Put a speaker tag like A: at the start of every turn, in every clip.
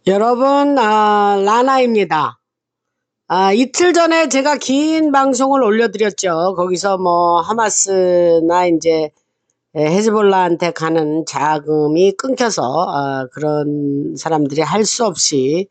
A: 여러분, 라나입니다. 이틀 전에 제가 긴 방송을 올려드렸죠. 거기서 뭐 하마스나 이제 헤즈볼라한테 가는 자금이 끊겨서 그런 사람들이 할 수 없이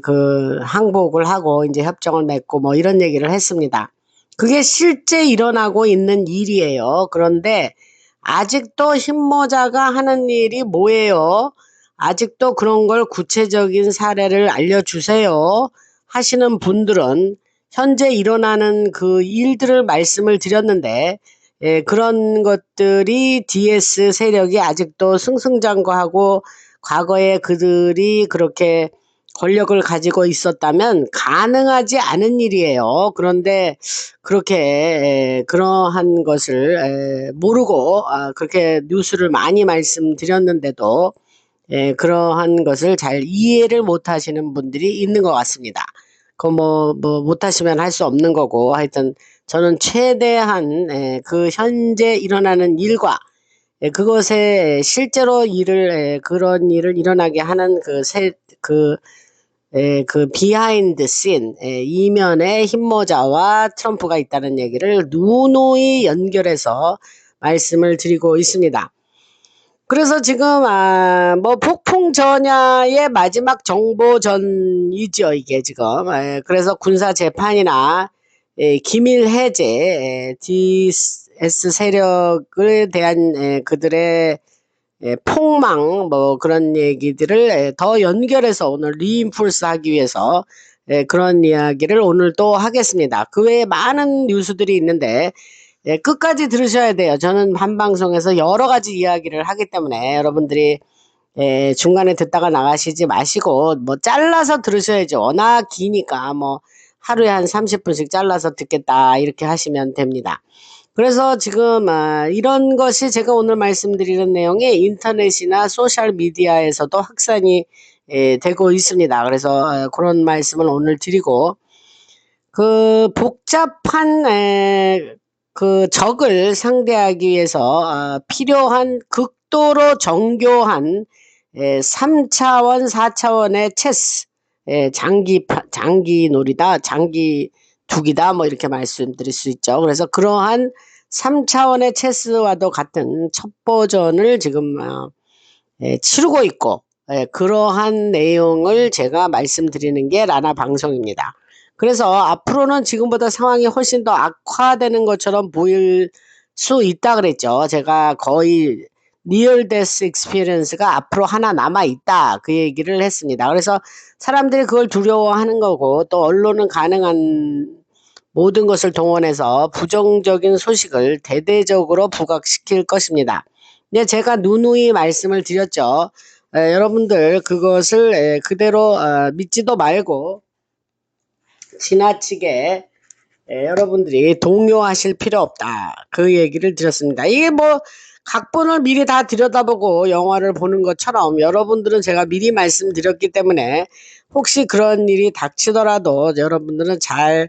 A: 그 항복을 하고 이제 협정을 맺고 뭐 이런 얘기를 했습니다. 그게 실제 일어나고 있는 일이에요. 그런데 아직도 흰모자가 하는 일이 뭐예요? 아직도 그런 걸 구체적인 사례를 알려주세요 하시는 분들은 현재 일어나는 그 일들을 말씀을 드렸는데, 그런 것들이 DS 세력이 아직도 승승장구하고 과거에 그들이 그렇게 권력을 가지고 있었다면 가능하지 않은 일이에요. 그런데 그렇게 그러한 것을 모르고 그렇게 뉴스를 많이 말씀드렸는데도 그러한 것을 잘 이해를 못 하시는 분들이 있는 것 같습니다. 그 뭐 못하시면 할 수 없는 거고, 하여튼 저는 최대한 그 현재 일어나는 일과 그것에 실제로 그런 일을 일어나게 하는 그 비하인드 씬, 이면에 흰모자와 트럼프가 있다는 얘기를 누누이 연결해서 말씀을 드리고 있습니다. 그래서 지금 뭐 폭풍 전야의 마지막 정보전이죠, 이게 지금. 그래서 군사 재판이나 기밀 해제, DS 세력에 대한 그들의 폭망 뭐 그런 얘기들을 더 연결해서 오늘 리인풀스 하기 위해서 그런 이야기를 오늘 또 하겠습니다. 그 외에 많은 뉴스들이 있는데 끝까지 들으셔야 돼요. 저는 한 방송에서 여러 가지 이야기를 하기 때문에 여러분들이 중간에 듣다가 나가시지 마시고 뭐 잘라서 들으셔야죠. 워낙 기니까 뭐 하루에 한 30분씩 잘라서 듣겠다 이렇게 하시면 됩니다. 그래서 지금 이런 것이 제가 오늘 말씀드리는 내용이 인터넷이나 소셜 미디어에서도 확산이 되고 있습니다. 그래서 그런 말씀을 오늘 드리고, 그 복잡한 그 적을 상대하기 위해서 필요한 극도로 정교한 3차원, 4차원의 체스, 장기놀이다, 장기두기다, 뭐 이렇게 말씀드릴 수 있죠. 그래서 그러한 3차원의 체스와도 같은 첩보전을 지금 치르고 있고, 그러한 내용을 제가 말씀드리는 게 라나 방송입니다. 그래서 앞으로는 지금보다 상황이 훨씬 더 악화되는 것처럼 보일 수 있다 그랬죠. 제가 거의 리얼 데스 익스피리언스가 앞으로 하나 남아 있다 그 얘기를 했습니다. 그래서 사람들이 그걸 두려워하는 거고, 또 언론은 가능한 모든 것을 동원해서 부정적인 소식을 대대적으로 부각시킬 것입니다. 네, 제가 누누이 말씀을 드렸죠. 여러분들 그것을 그대로 믿지도 말고 지나치게 여러분들이 동요하실 필요 없다. 그 얘기를 드렸습니다. 이게 뭐 각본을 미리 다 들여다보고 영화를 보는 것처럼 여러분들은 제가 미리 말씀드렸기 때문에 혹시 그런 일이 닥치더라도 여러분들은 잘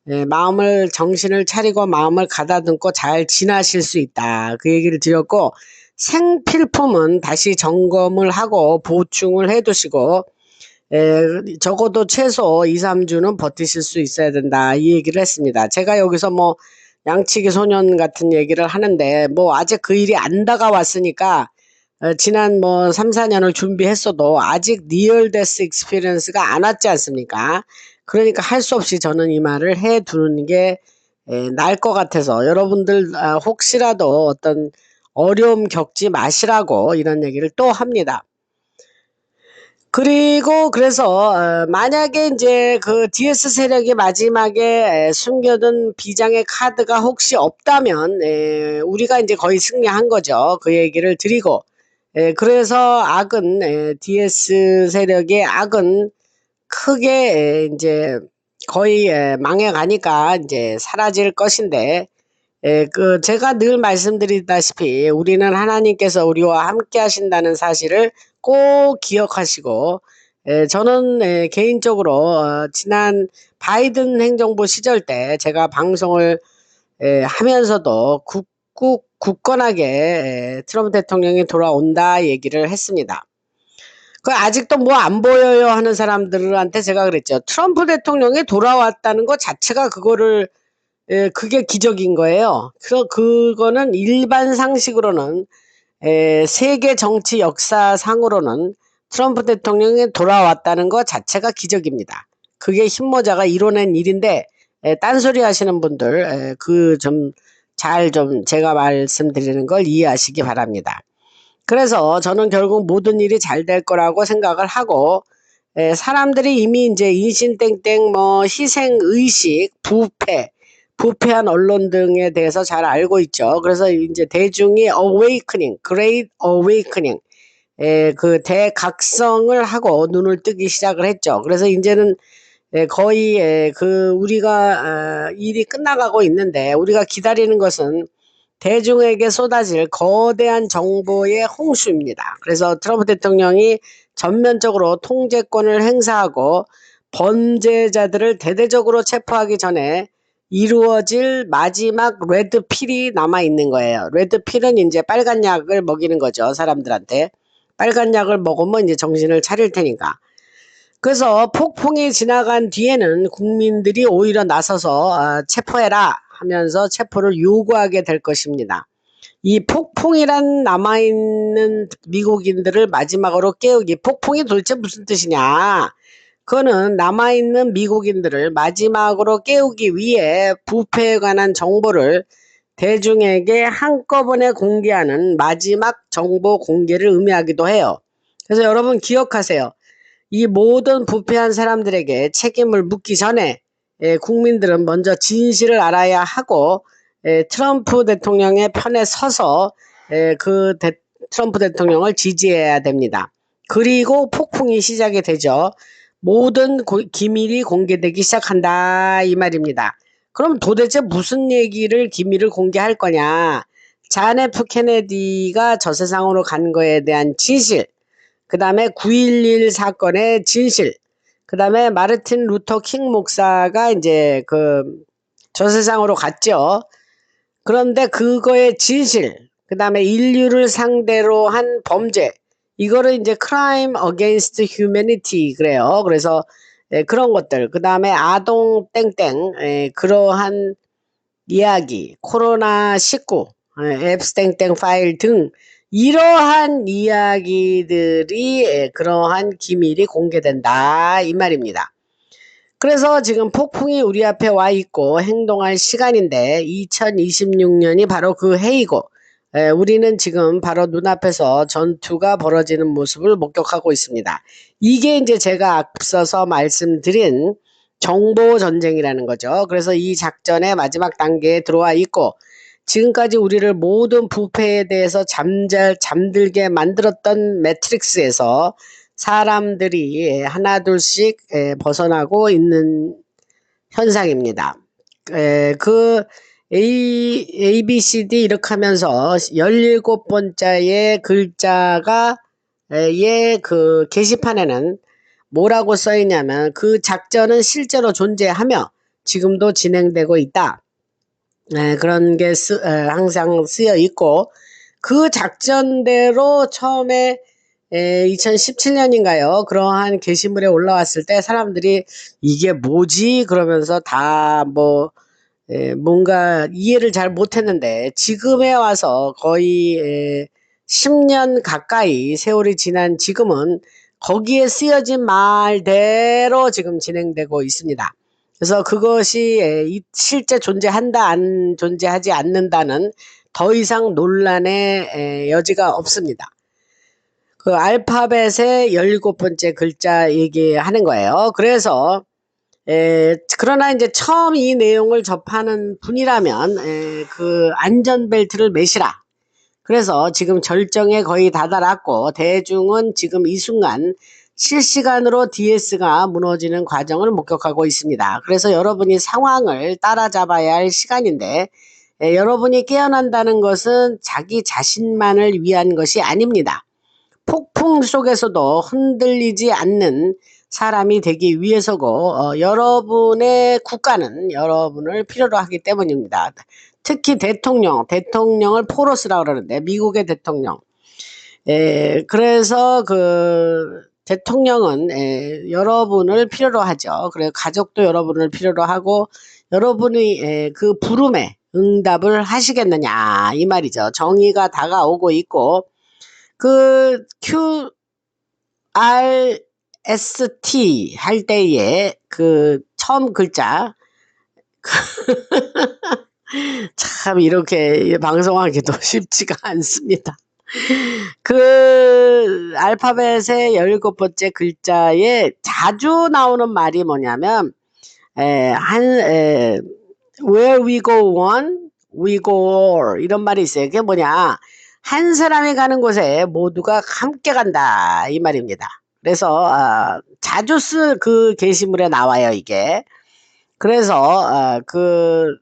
A: 마음을 정신을 차리고 마음을 가다듬고 잘 지나실 수 있다. 그 얘기를 드렸고, 생필품은 다시 점검을 하고 보충을 해 두시고 적어도 최소 2~3주는 버티실 수 있어야 된다. 이 얘기를 했습니다. 제가 여기서 뭐 양치기 소년 같은 얘기를 하는데 뭐 아직 그 일이 안 다가왔으니까 지난 뭐 3~4년을 준비했어도 아직 리얼 데스 익스피리언스가 안 왔지 않습니까? 그러니까 할 수 없이 저는 이 말을 해 두는 게 나을 것 같아서 여러분들 혹시라도 어떤 어려움 겪지 마시라고 이런 얘기를 또 합니다. 그리고 그래서 만약에 인제 그 DS 세력이 마지막에 숨겨둔 비장의 카드가 혹시 없다면 우리가 인제 거의 승리한 거죠. 그 얘기를 드리고, 그래서 DS 세력의 악은 크게 인제 거의 망해 가니까 인제 사라질 것인데, 그 제가 늘 말씀드리다시피 우리는 하나님께서 우리와 함께 하신다는 사실을 꼭 기억하시고, 저는 개인적으로 지난 바이든 행정부 시절 때 제가 방송을 하면서도 굳건하게 트럼프 대통령이 돌아온다 얘기를 했습니다. 그 아직도 뭐 안 보여요 하는 사람들한테 제가 그랬죠. 트럼프 대통령이 돌아왔다는 것 자체가 그거를 그게 기적인 거예요. 그거는 일반 상식으로는 세계 정치 역사상으로는 트럼프 대통령이 돌아왔다는 것 자체가 기적입니다. 그게 힘모자가 이뤄낸 일인데 딴소리 하시는 분들 그 좀 잘 좀 제가 말씀드리는 걸 이해하시기 바랍니다. 그래서 저는 결국 모든 일이 잘 될 거라고 생각을 하고 사람들이 이미 이제 인신땡땡 뭐 희생의식, 부패한 언론 등에 대해서 잘 알고 있죠. 그래서 이제 대중이 awakening, great awakening, 그 대각성을 하고 눈을 뜨기 시작을 했죠. 그래서 이제는 거의 그 우리가 일이 끝나가고 있는데 우리가 기다리는 것은 대중에게 쏟아질 거대한 정보의 홍수입니다. 그래서 트럼프 대통령이 전면적으로 통제권을 행사하고 범죄자들을 대대적으로 체포하기 전에 이루어질 마지막 레드필이 남아있는 거예요. 레드필은 이제 빨간 약을 먹이는 거죠. 사람들한테. 빨간 약을 먹으면 이제 정신을 차릴 테니까. 그래서 폭풍이 지나간 뒤에는 국민들이 오히려 나서서 체포해라 하면서 체포를 요구하게 될 것입니다. 이 폭풍이란 남아있는 미국인들을 마지막으로 깨우기. 폭풍이 도대체 무슨 뜻이냐? 그거는 남아있는 미국인들을 마지막으로 깨우기 위해 부패에 관한 정보를 대중에게 한꺼번에 공개하는 마지막 정보 공개를 의미하기도 해요. 그래서 여러분 기억하세요. 이 모든 부패한 사람들에게 책임을 묻기 전에 국민들은 먼저 진실을 알아야 하고 트럼프 대통령의 편에 서서 트럼프 대통령을 지지해야 됩니다. 그리고 폭풍이 시작이 되죠. 모든 기밀이 공개되기 시작한다 이 말입니다. 그럼 도대체 무슨 얘기를 기밀을 공개할 거냐? 잔 F 케네디가 저 세상으로 간 거에 대한 진실, 그 다음에 9.11 사건의 진실, 그 다음에 마르틴 루터 킹 목사가 이제 저 세상으로 갔죠. 그런데 그거의 진실, 그 다음에 인류를 상대로 한 범죄, 이거를 이제 crime against humanity 그래요. 그래서 그런 것들, 그 다음에 아동 땡땡 그러한 이야기, 코로나19, 앱스땡땡 파일 등 이러한 이야기들이 그러한 기밀이 공개된다 이 말입니다. 그래서 지금 폭풍이 우리 앞에 와 있고 행동할 시간인데 2026년이 바로 그 해이고 우리는 지금 바로 눈앞에서 전투가 벌어지는 모습을 목격하고 있습니다. 이게 이제 제가 앞서서 말씀드린 정보 전쟁이라는 거죠. 그래서 이 작전의 마지막 단계에 들어와 있고 지금까지 우리를 모든 부패에 대해서 잠들게 만들었던 매트릭스에서 사람들이 하나둘씩 벗어나고 있는 현상입니다. 그 ABCD 이렇게 하면서 17번째의 글자가 그 게시판에는 뭐라고 써 있냐면 그 작전은 실제로 존재하며 지금도 진행되고 있다. 그런 게 항상 쓰여 있고 그 작전대로 처음에 2017년인가요? 그러한 게시물에 올라왔을 때 사람들이 이게 뭐지? 그러면서 다 뭔가 이해를 잘 못했는데 지금에 와서 거의 10년 가까이 세월이 지난 지금은 거기에 쓰여진 말대로 지금 진행되고 있습니다. 그래서 그것이 실제 존재한다 안 존재하지 않는다는 더 이상 논란의 여지가 없습니다. 그 알파벳의 17번째 글자 얘기하는 거예요. 그래서 그러나 이제 처음 이 내용을 접하는 분이라면 그 안전벨트를 매시라. 그래서 지금 절정에 거의 다다랐고 대중은 지금 이 순간 실시간으로 DS가 무너지는 과정을 목격하고 있습니다. 그래서 여러분이 상황을 따라잡아야 할 시간인데 여러분이 깨어난다는 것은 자기 자신만을 위한 것이 아닙니다. 폭풍 속에서도 흔들리지 않는 사람이 되기 위해서고 여러분의 국가는 여러분을 필요로 하기 때문입니다. 특히 대통령을 포로스라고 그러는데 미국의 대통령. 그래서 대통령은 여러분을 필요로 하죠. 그래 가족도 여러분을 필요로 하고 여러분이 그 부름에 응답을 하시겠느냐 이 말이죠. 정의가 다가오고 있고 그 QRST 할 때에 그 처음 글자 참 이렇게 방송하기도 쉽지가 않습니다. 그 알파벳의 17번째 글자에 자주 나오는 말이 뭐냐면 where we go one, we go all 이런 말이 있어요. 그게 뭐냐 한 사람이 가는 곳에 모두가 함께 간다 이 말입니다. 그래서 자주 쓸 그 게시물에 나와요 이게. 그래서 그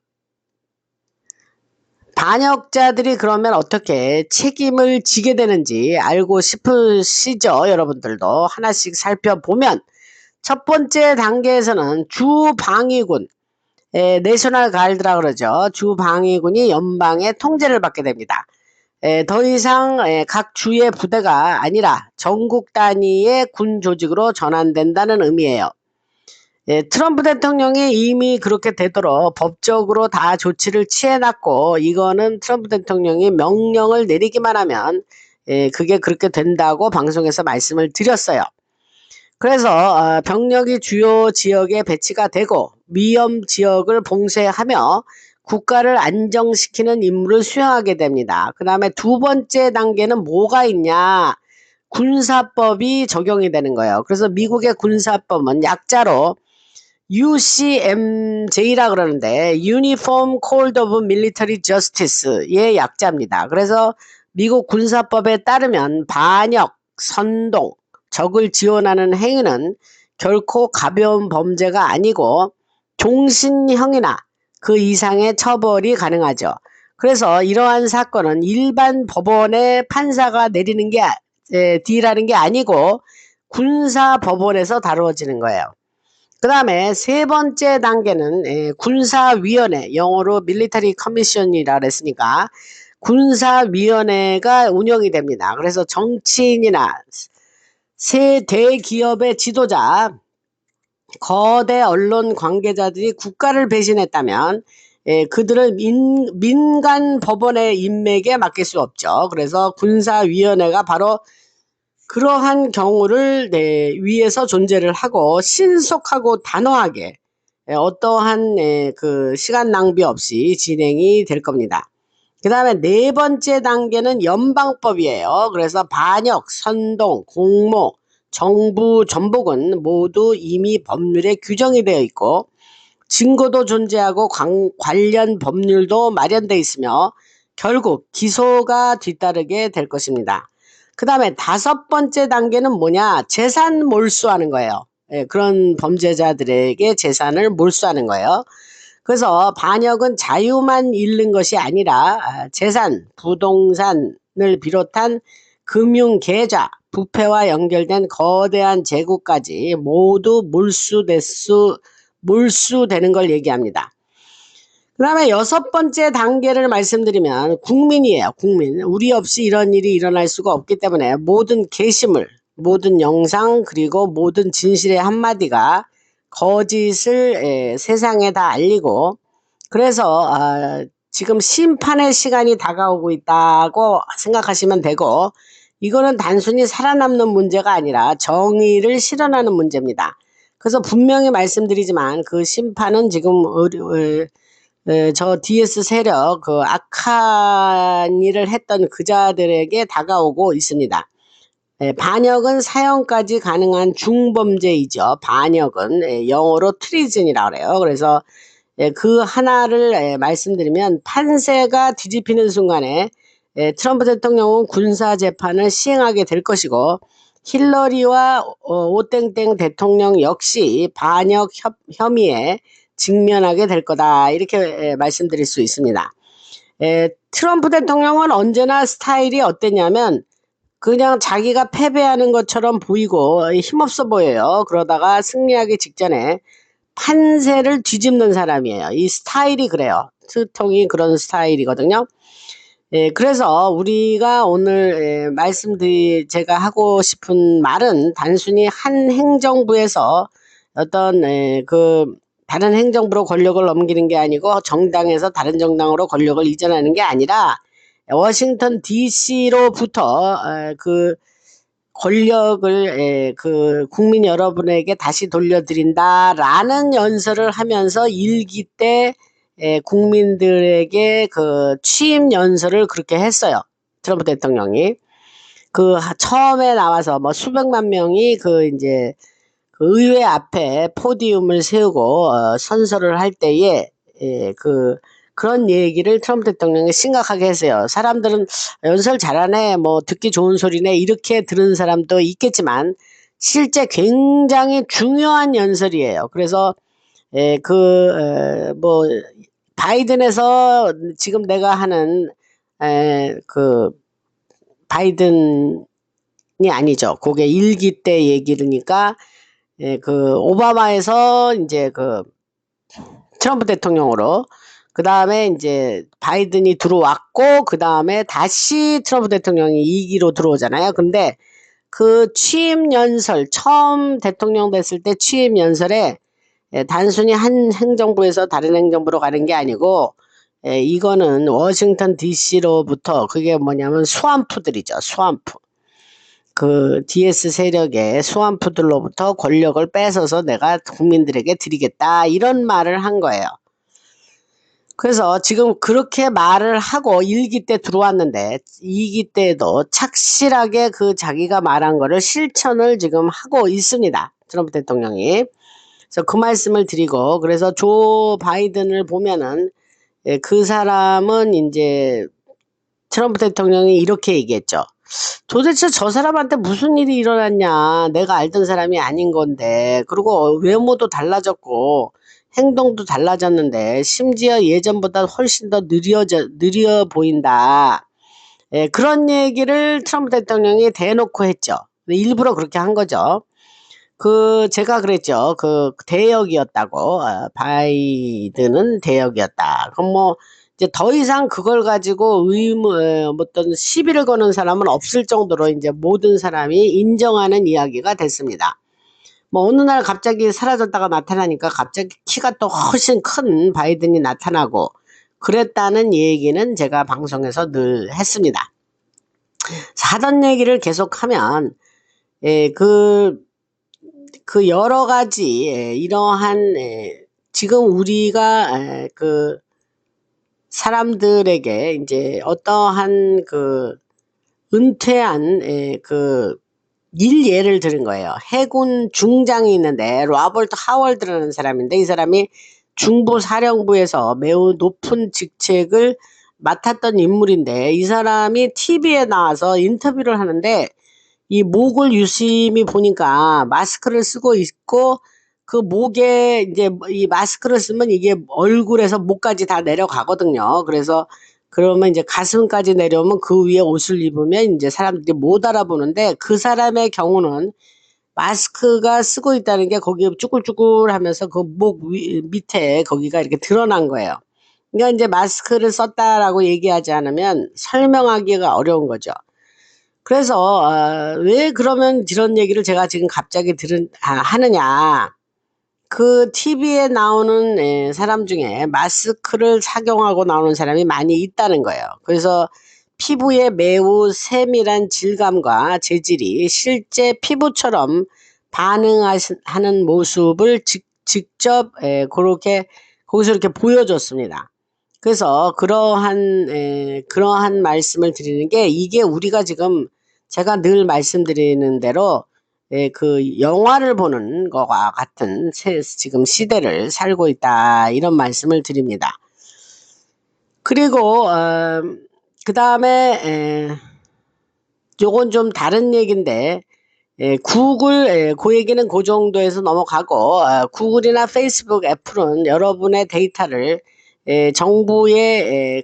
A: 반역자들이 그러면 어떻게 책임을 지게 되는지 알고 싶으시죠? 여러분들도 하나씩 살펴보면 첫 번째 단계에서는 주방위군, 내셔널 가드라 그러죠. 주방위군이 연방의 통제를 받게 됩니다. 더 이상 각 주의 부대가 아니라 전국 단위의 군 조직으로 전환된다는 의미예요. 트럼프 대통령이 이미 그렇게 되도록 법적으로 다 조치를 취해놨고 이거는 트럼프 대통령이 명령을 내리기만 하면 그게 그렇게 된다고 방송에서 말씀을 드렸어요. 그래서 병력이 주요 지역에 배치가 되고 위험 지역을 봉쇄하며 국가를 안정시키는 임무를 수행하게 됩니다. 그 다음에 두 번째 단계는 뭐가 있냐? 군사법이 적용이 되는 거예요. 그래서 미국의 군사법은 약자로 UCMJ라 그러는데 Uniform Code of Military Justice의 약자입니다. 그래서 미국 군사법에 따르면 반역, 선동, 적을 지원하는 행위는 결코 가벼운 범죄가 아니고 종신형이나 그 이상의 처벌이 가능하죠. 그래서 이러한 사건은 일반 법원의 판사가 내리는 게 D라는 게 아니고 군사법원에서 다루어지는 거예요. 그 다음에 세 번째 단계는 군사위원회, 영어로 밀리터리 커미션이라 그랬으니까 군사위원회가 운영이 됩니다. 그래서 정치인이나 새 대기업의 지도자, 거대 언론 관계자들이 국가를 배신했다면 그들을 민간 법원의 인맥에 맡길 수 없죠. 그래서 군사위원회가 바로 그러한 경우를 위해서 존재를 하고 신속하고 단호하게 어떠한 그 시간 낭비 없이 진행이 될 겁니다. 그 다음에 네 번째 단계는 연방법이에요. 그래서 반역, 선동, 공모, 정부 전복은 모두 이미 법률에 규정이 되어 있고 증거도 존재하고 관련 법률도 마련되어 있으며 결국 기소가 뒤따르게 될 것입니다. 그 다음에 다섯 번째 단계는 뭐냐? 재산 몰수하는 거예요. 그런 범죄자들에게 재산을 몰수하는 거예요. 그래서 반역은 자유만 잃는 것이 아니라 재산, 부동산을 비롯한 금융계좌, 부패와 연결된 거대한 재고까지 모두 몰수되는 걸 얘기합니다. 그 다음에 여섯 번째 단계를 말씀드리면 국민이에요. 국민. 우리 없이 이런 일이 일어날 수가 없기 때문에 모든 게시물, 모든 영상 그리고 모든 진실의 한마디가 거짓을 세상에 다 알리고 그래서 지금 심판의 시간이 다가오고 있다고 생각하시면 되고 이거는 단순히 살아남는 문제가 아니라 정의를 실현하는 문제입니다. 그래서 분명히 말씀드리지만 그 심판은 지금 저 DS 세력 그 악한 일을 했던 그자들에게 다가오고 있습니다. 반역은 사형까지 가능한 중범죄이죠. 반역은 영어로 트리즌이라고 그래요. 그래서 그 하나를 말씀드리면 판세가 뒤집히는 순간에 트럼프 대통령은 군사재판을 시행하게 될 것이고 힐러리와 오땡땡 대통령 역시 반역 혐의에 직면하게 될 거다 이렇게 말씀드릴 수 있습니다. 트럼프 대통령은 언제나 스타일이 어땠냐면 그냥 자기가 패배하는 것처럼 보이고 힘없어 보여요. 그러다가 승리하기 직전에 판세를 뒤집는 사람이에요. 이 스타일이 그래요. 트통이 그런 스타일이거든요. 그래서 우리가 오늘 제가 하고 싶은 말은 단순히 한 행정부에서 어떤 다른 행정부로 권력을 넘기는 게 아니고 정당에서 다른 정당으로 권력을 이전하는 게 아니라 워싱턴 DC로부터 그 권력을 국민 여러분에게 다시 돌려드린다라는 연설을 하면서 일기 때 국민들에게 그 취임 연설을 그렇게 했어요. 트럼프 대통령이. 처음에 나와서 뭐 수백만 명이 이제 그 의회 앞에 포디움을 세우고 선서를 할 때에 그런 얘기를 트럼프 대통령이 심각하게 했어요. 사람들은 연설 잘하네, 뭐 듣기 좋은 소리네 이렇게 들은 사람도 있겠지만 실제 굉장히 중요한 연설이에요. 그래서 뭐 바이든에서 지금 내가 하는 바이든이 아니죠. 그게 일기 때 얘기니까 오바마에서 이제 트럼프 대통령으로 그 다음에 이제 바이든이 들어왔고 그 다음에 다시 트럼프 대통령이 2기로 들어오잖아요. 근데 그 취임 연설 처음 대통령 됐을 때 취임 연설에 단순히 한 행정부에서 다른 행정부로 가는 게 아니고 이거는 워싱턴 DC로부터 그게 뭐냐면 수완푸들이죠. 수완푸. 그 DS 세력의 수완푸들로부터 권력을 뺏어서 내가 국민들에게 드리겠다 이런 말을 한 거예요. 그래서 지금 그렇게 말을 하고 1기 때 들어왔는데 2기 때도 착실하게 자기가 말한 거를 실천을 지금 하고 있습니다. 트럼프 대통령이. 그래서 그 말씀을 드리고 그래서 조 바이든을 보면은 그 사람은 이제 트럼프 대통령이 이렇게 얘기했죠. 도대체 저 사람한테 무슨 일이 일어났냐. 내가 알던 사람이 아닌 건데. 그리고 외모도 달라졌고 행동도 달라졌는데 심지어 예전보다 훨씬 더 느려 보인다. 그런 얘기를 트럼프 대통령이 대놓고 했죠. 일부러 그렇게 한 거죠. 제가 그랬죠. 대역이었다고. 바이든은 대역이었다. 그럼 뭐 이제 더 이상 그걸 가지고 어떤 시비를 거는 사람은 없을 정도로 이제 모든 사람이 인정하는 이야기가 됐습니다. 뭐 어느 날 갑자기 사라졌다가 나타나니까 갑자기 키가 또 훨씬 큰 바이든이 나타나고 그랬다는 얘기는 제가 방송에서 늘 했습니다. 하던 얘기를 계속하면 여러 가지 이러한 지금 우리가 사람들에게 이제 어떠한 은퇴한 예를 들은 거예요. 해군 중장이 있는데 로버트 하월드라는 사람인데 이 사람이 중부 사령부에서 매우 높은 직책을 맡았던 인물인데 이 사람이 TV에 나와서 인터뷰를 하는데 이 목을 유심히 보니까 마스크를 쓰고 있고 목에 이제 이 마스크를 쓰면 이게 얼굴에서 목까지 다 내려가거든요. 그래서 그러면 이제 가슴까지 내려오면 그 위에 옷을 입으면 이제 사람들이 못 알아보는데 그 사람의 경우는 마스크가 쓰고 있다는 게 거기에 쭈글쭈글 하면서 목 밑에 거기가 이렇게 드러난 거예요. 그러니까 이제 마스크를 썼다라고 얘기하지 않으면 설명하기가 어려운 거죠. 그래서 왜 그러면 이런 얘기를 제가 지금 갑자기 하느냐. TV에 나오는 사람 중에 마스크를 착용하고 나오는 사람이 많이 있다는 거예요. 그래서 피부의 매우 세밀한 질감과 재질이 실제 피부처럼 반응하는 모습을 직접 그렇게 거기서 이렇게 보여줬습니다. 그래서 그러한 말씀을 드리는 게 이게 우리가 지금 제가 늘 말씀드리는 대로 영화를 보는 것과 같은 지금 시대를 살고 있다 이런 말씀을 드립니다. 그리고 그 다음에 요건 좀 다른 얘기인데 구글 그 얘기는 그 정도에서 넘어가고 구글이나 페이스북, 애플은 여러분의 데이터를 정부의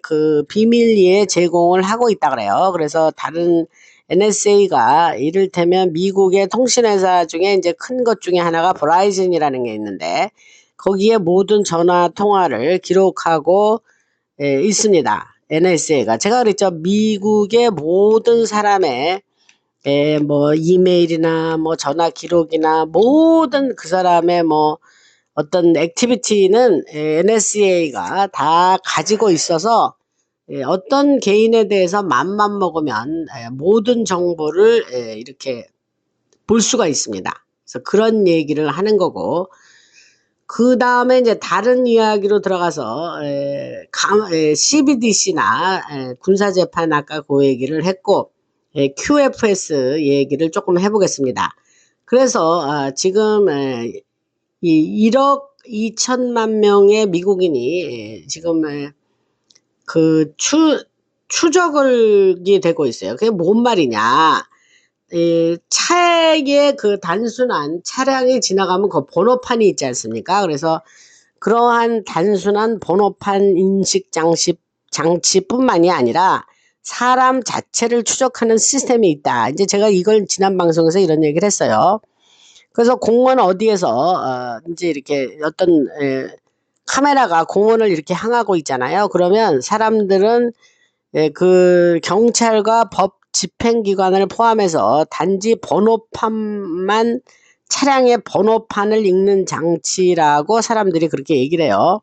A: 비밀리에 제공을 하고 있다 그래요. 그래서 다른 NSA가 이를테면 미국의 통신회사 중에 이제 큰 것 중에 하나가 버라이즌이라는 게 있는데 거기에 모든 전화 통화를 기록하고 있습니다. NSA가 제가 그랬죠. 미국의 모든 사람의 뭐 이메일이나 뭐 전화 기록이나 모든 그 사람의 뭐 어떤 액티비티는 NSA가 다 가지고 있어서 어떤 개인에 대해서 맘만 먹으면 모든 정보를 이렇게 볼 수가 있습니다. 그래서 그런 얘기를 하는 거고, 그 다음에 이제 다른 이야기로 들어가서 CBDC나 군사재판 아까 그 얘기를 했고, QFS 얘기를 조금 해보겠습니다. 그래서 지금 이 1억 2천만 명의 미국인이 지금 그 추적이 되고 있어요. 그게 뭔 말이냐? 차에 그 단순한 차량이 지나가면 그 번호판이 있지 않습니까? 그래서 그러한 단순한 번호판 인식 장치뿐만이 아니라 사람 자체를 추적하는 시스템이 있다. 이제 제가 이걸 지난 방송에서 이런 얘기를 했어요. 그래서 공원 어디에서 이제 이렇게 어떤 카메라가 공원을 이렇게 향하고 있잖아요. 그러면 사람들은 그 경찰과 법 집행기관을 포함해서 단지 번호판만 차량의 번호판을 읽는 장치라고 사람들이 그렇게 얘기를 해요.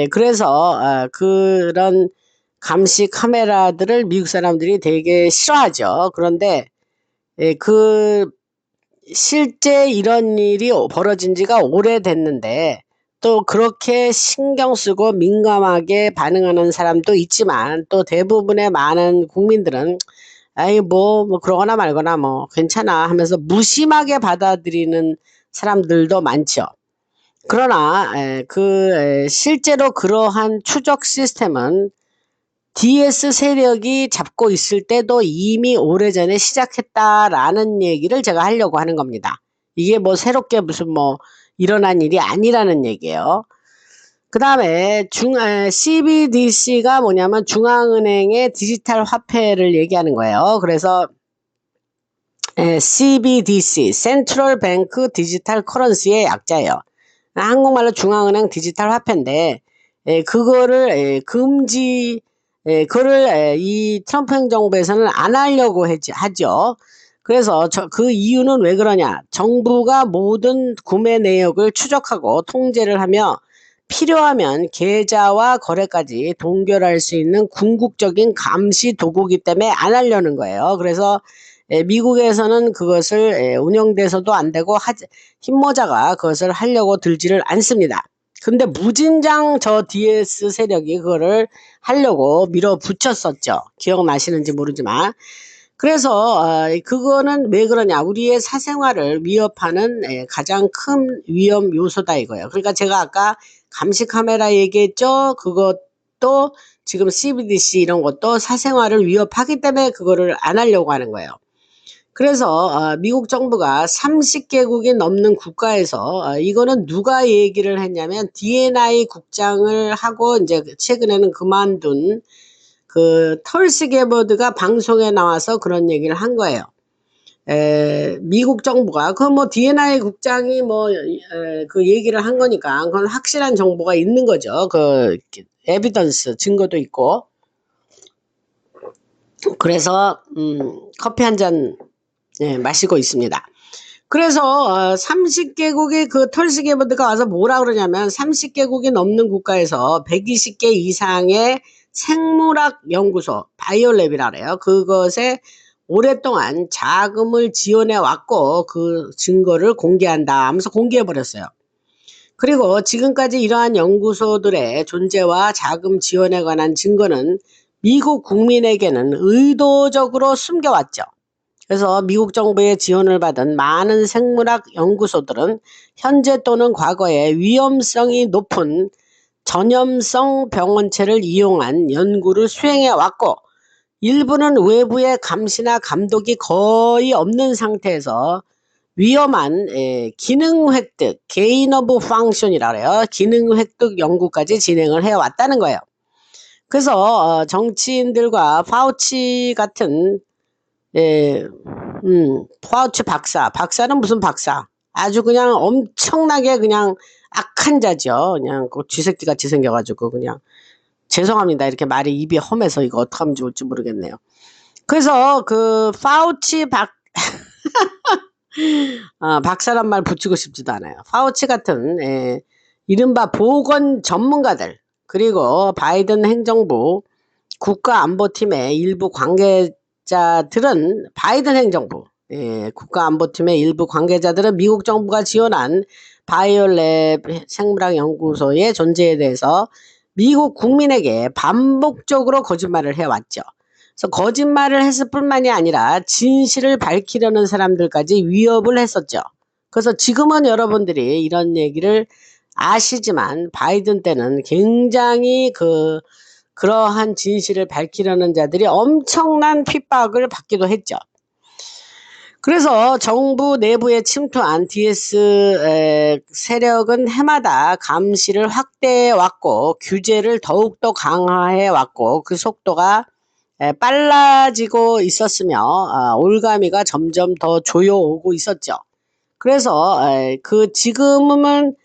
A: 그래서 그런 감시 카메라들을 미국 사람들이 되게 싫어하죠. 그런데 그 실제 이런 일이 벌어진 지가 오래됐는데 또 그렇게 신경 쓰고 민감하게 반응하는 사람도 있지만 또 대부분의 많은 국민들은 아이 뭐 그러거나 말거나 뭐 괜찮아 하면서 무심하게 받아들이는 사람들도 많죠. 그러나 실제로 그러한 추적 시스템은 DS 세력이 잡고 있을 때도 이미 오래전에 시작했다라는 얘기를 제가 하려고 하는 겁니다. 이게 뭐 새롭게 무슨 뭐 일어난 일이 아니라는 얘기예요. 그 다음에 CBDC가 뭐냐면 중앙은행의 디지털 화폐를 얘기하는 거예요. 그래서 CBDC, Central Bank Digital Currency의 약자예요. 한국말로 중앙은행 디지털 화폐인데 그거를 그거를 이 트럼프 행정부에서는 안 하려고 하죠. 그래서 그 이유는 왜 그러냐? 정부가 모든 구매 내역을 추적하고 통제를 하며 필요하면 계좌와 거래까지 동결할 수 있는 궁극적인 감시 도구이기 때문에 안 하려는 거예요. 그래서 미국에서는 그것을 운영돼서도 안 되고 흰모자가 그것을 하려고 들지를 않습니다. 근데 무진장 저 DS 세력이 그거를 하려고 밀어붙였었죠. 기억나시는지 모르지만. 그래서 그거는 왜 그러냐. 우리의 사생활을 위협하는 가장 큰 위험 요소다 이거예요. 그러니까 제가 아까 감시 카메라 얘기했죠. 그것도 지금 CBDC 이런 것도 사생활을 위협하기 때문에 그거를 안 하려고 하는 거예요. 그래서 미국 정부가 30개국이 넘는 국가에서 이거는 누가 얘기를 했냐면 D&I 국장을 하고 이제 최근에는 그만둔 그 털시 게버드가 방송에 나와서 그런 얘기를 한 거예요. 미국 정부가 그 뭐 D&I 국장이 뭐 그 얘기를 한 거니까 그건 확실한 정보가 있는 거죠. 그 에비던스 증거도 있고. 그래서 커피 한 잔 마시고 있습니다. 그래서 30개국의 그 털시 게버드가 와서 뭐라 그러냐면 30개국이 넘는 국가에서 120개 이상의 생물학 연구소 바이오랩이라 그래요. 그것에 오랫동안 자금을 지원해 왔고 그 증거를 공개한다 하면서 공개해 버렸어요. 그리고 지금까지 이러한 연구소들의 존재와 자금 지원에 관한 증거는 미국 국민에게는 의도적으로 숨겨왔죠. 그래서 미국 정부의 지원을 받은 많은 생물학 연구소들은 현재 또는 과거에 위험성이 높은 전염성 병원체를 이용한 연구를 수행해 왔고 일부는 외부의 감시나 감독이 거의 없는 상태에서 위험한 기능 획득, 게인 오브 펑션이라 그래요. 기능 획득 연구까지 진행을 해왔다는 거예요. 그래서 정치인들과 파우치 같은 파우치 박사는 무슨 박사? 아주 그냥 엄청나게 그냥 악한 자죠. 그냥 그 쥐새끼 같이 생겨가지고 그냥 죄송합니다. 이렇게 말이 입이 험해서 이거 어떡하면 좋을지 모르겠네요. 그래서 그 파우치 박사란 말 붙이고 싶지도 않아요. 파우치 같은 이른바 보건 전문가들, 그리고 바이든 행정부 국가안보팀의 일부 관계자들은 바이든 행정부 국가안보팀의 일부 관계자들은 미국 정부가 지원한 바이오랩 생물학 연구소의 존재에 대해서 미국 국민에게 반복적으로 거짓말을 해왔죠. 그래서 거짓말을 했을 뿐만이 아니라 진실을 밝히려는 사람들까지 위협을 했었죠. 그래서 지금은 여러분들이 이런 얘기를 아시지만 바이든 때는 굉장히 그러한 진실을 밝히려는 자들이 엄청난 핍박을 받기도 했죠. 그래서 정부 내부에 침투한 DS 세력은 해마다 감시를 확대해 왔고 규제를 더욱더 강화해 왔고 그 속도가 빨라지고 있었으며 올가미가 점점 더 조여오고 있었죠. 그래서 지금은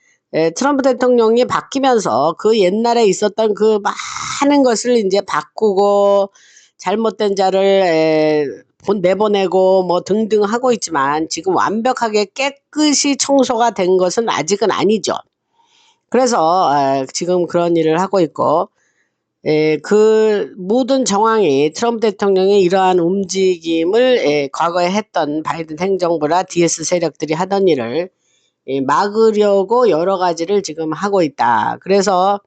A: 트럼프 대통령이 바뀌면서 그 옛날에 있었던 그 많은 것을 이제 바꾸고 잘못된 자를 내보내고 뭐 등등 하고 있지만 지금 완벽하게 깨끗이 청소가 된 것은 아직은 아니죠. 그래서 지금 그런 일을 하고 있고 그 모든 정황이 트럼프 대통령의 이러한 움직임을 과거에 했던 바이든 행정부나 DS 세력들이 하던 일을 막으려고 여러 가지를 지금 하고 있다. 그래서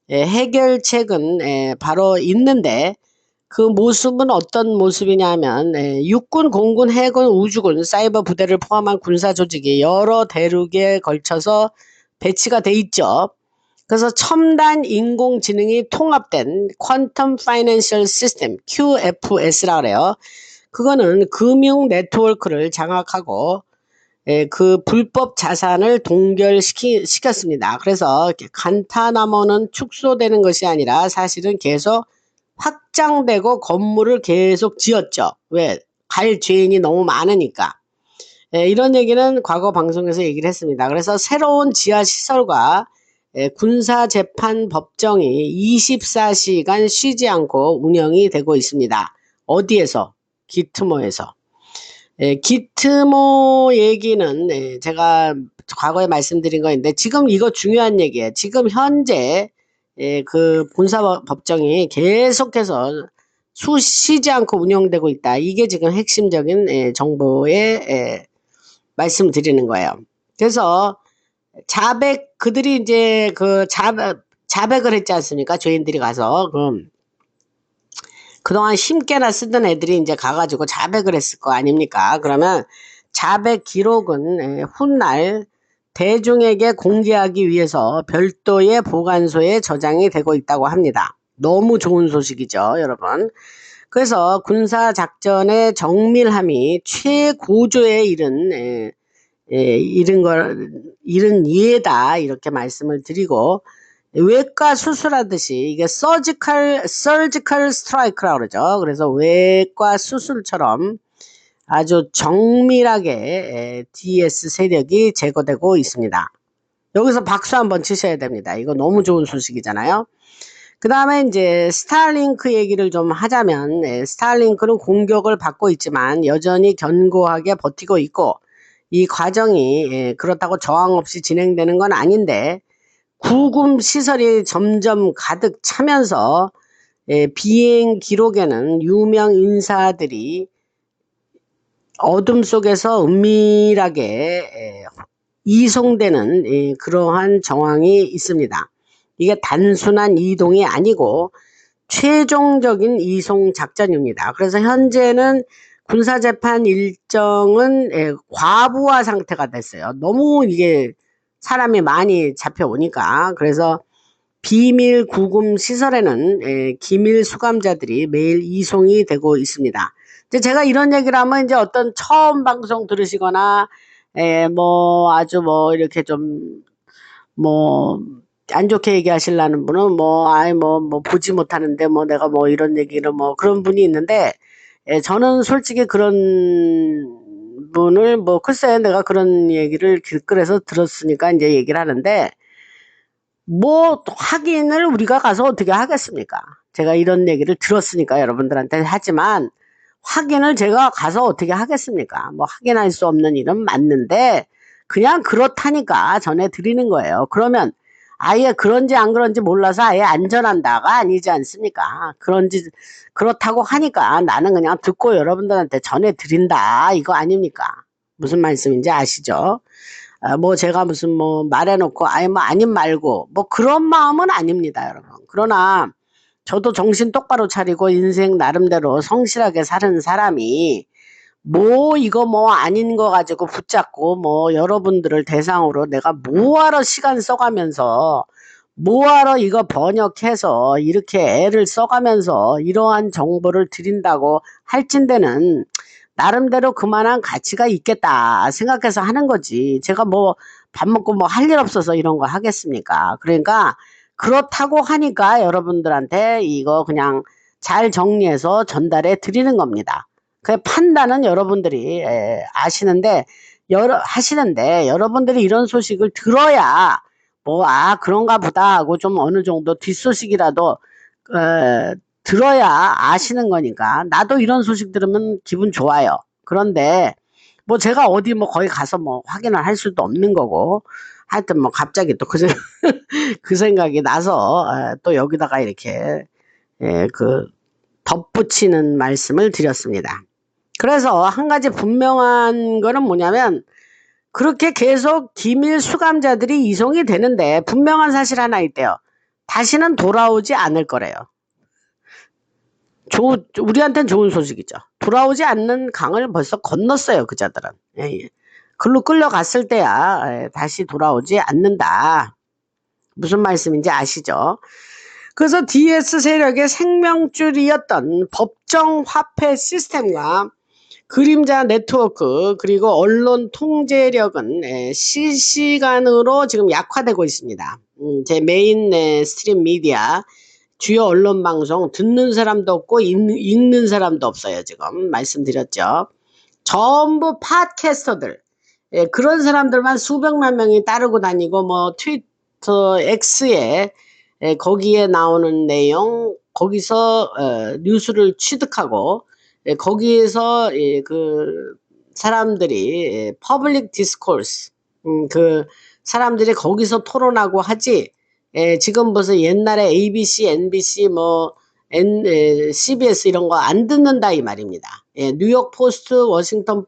A: 해결책은 바로 있는데 그 모습은 어떤 모습이냐면 육군, 공군, 해군, 우주군, 사이버 부대를 포함한 군사 조직이 여러 대륙에 걸쳐서 배치가 돼 있죠. 그래서 첨단 인공지능이 통합된 퀀텀 파이낸셜 시스템 QFS라 그래요. 그거는 금융 네트워크를 장악하고 그 불법 자산을 동결시켰습니다. 그래서 간타나무는 축소되는 것이 아니라 사실은 계속 확장되고 건물을 계속 지었죠. 왜? 갈 죄인이 너무 많으니까. 이런 얘기는 과거 방송에서 얘기를 했습니다. 그래서 새로운 지하시설과 군사재판법정이 24시간 쉬지 않고 운영이 되고 있습니다. 어디에서? 기트모에서. 기트모 얘기는 제가 과거에 말씀드린 거인데 지금 이거 중요한 얘기예요. 지금 현재 그 군사법정이 계속해서 쉬지 않고 운영되고 있다. 이게 지금 핵심적인 정보의 말씀드리는 거예요. 그래서 그들이 이제 자백을 했지 않습니까? 죄인들이 가서 그동안 힘께나 쓰던 애들이 이제 가가지고 자백을 했을 거 아닙니까? 그러면 자백 기록은 훗날 대중에게 공개하기 위해서 별도의 보관소에 저장이 되고 있다고 합니다. 너무 좋은 소식이죠, 여러분. 그래서 군사작전의 정밀함이 최고조에 이른 예다 이렇게 말씀을 드리고 외과 수술하듯이 이게 서지컬 스트라이크라고 그러죠. 그래서 외과 수술처럼 아주 정밀하게 DS 세력이 제거되고 있습니다. 여기서 박수 한번 치셔야 됩니다. 이거 너무 좋은 소식이잖아요. 그 다음에 이제 스타링크 얘기를 좀 하자면 스타링크는 공격을 받고 있지만 여전히 견고하게 버티고 있고 이 과정이 그렇다고 저항 없이 진행되는 건 아닌데 구금 시설이 점점 가득 차면서 비행 기록에는 유명 인사들이 어둠 속에서 은밀하게 이송되는 그러한 정황이 있습니다. 이게 단순한 이동이 아니고 최종적인 이송 작전입니다. 그래서 현재는 군사재판 일정은 과부하 상태가 됐어요. 너무 이게 사람이 많이 잡혀오니까. 그래서 비밀 구금 시설에는 기밀 수감자들이 매일 이송이 되고 있습니다. 이제 제가 이런 얘기를 하면 이제 어떤 처음 방송 들으시거나 뭐 아주 뭐 이렇게 좀 뭐 안 좋게 얘기하시려는 분은 뭐 보지 못하는데 뭐 내가 뭐 이런 얘기를 뭐 그런 분이 있는데 저는 솔직히 그런 분을 뭐 글쎄 내가 그런 얘기를 길거리에서 들었으니까 이제 얘기를 하는데 뭐 확인을 우리가 가서 어떻게 하겠습니까? 제가 이런 얘기를 들었으니까 여러분들한테 하지만 확인을 제가 가서 어떻게 하겠습니까? 뭐 확인할 수 없는 일은 맞는데 그냥 그렇다니까 전해드리는 거예요. 그러면 아예 그런지 안 그런지 몰라서 아예 안전한다가 아니지 않습니까? 그렇다고 하니까 나는 그냥 듣고 여러분들한테 전해드린다 이거 아닙니까? 무슨 말씀인지 아시죠? 뭐 제가 무슨 뭐 말해놓고 아예 뭐 아님 말고 뭐 그런 마음은 아닙니다, 여러분. 그러나 저도 정신 똑바로 차리고 인생 나름대로 성실하게 사는 사람이 뭐 이거 뭐 아닌 거 가지고 붙잡고 뭐 여러분들을 대상으로 내가 뭐하러 시간 써가면서 뭐하러 이거 번역해서 이렇게 애를 써가면서 이러한 정보를 드린다고 할진대는 나름대로 그만한 가치가 있겠다 생각해서 하는 거지. 제가 뭐 밥 먹고 뭐 할 일 없어서 이런 거 하겠습니까? 그러니까 그렇다고 하니까 여러분들한테 이거 그냥 잘 정리해서 전달해 드리는 겁니다. 그 판단은 여러분들이 아시는데 하시는데 여러분들이 이런 소식을 들어야 뭐 그런가 보다 하고 좀 어느 정도 뒷소식이라도 들어야 아시는 거니까 나도 이런 소식 들으면 기분 좋아요. 그런데 뭐 제가 어디 뭐 거기 가서 뭐 확인을 할 수도 없는 거고 하여튼 뭐 갑자기 또 그 생각이 나서 또 여기다가 이렇게 그 덧붙이는 말씀을 드렸습니다. 그래서 한 가지 분명한 거는 뭐냐면 그렇게 계속 기밀 수감자들이 이송이 되는데 분명한 사실 하나 있대요. 다시는 돌아오지 않을 거래요. 우리한테는 좋은 소식이죠. 돌아오지 않는 강을 벌써 건넜어요, 그자들은. 예. 글로 끌려갔을 때야 다시 돌아오지 않는다. 무슨 말씀인지 아시죠? 그래서 DS 세력의 생명줄이었던 법정 화폐 시스템과 그림자 네트워크 그리고 언론 통제력은 실시간으로 지금 약화되고 있습니다. 제 메인 스트림 미디어 주요 언론 방송 듣는 사람도 없고 읽는 사람도 없어요. 지금 말씀드렸죠. 전부 팟캐스터들 그런 사람들만 수백만 명이 따르고 다니고 뭐 트위터 X에 거기에 나오는 내용 거기서 뉴스를 취득하고 거기에서 그 사람들이 퍼블릭 디스코스 그 사람들이 거기서 토론하고 하지 지금 벌써 옛날에 ABC, NBC 뭐 CBS 이런 거 안 듣는다 이 말입니다. 뉴욕 포스트, 워싱턴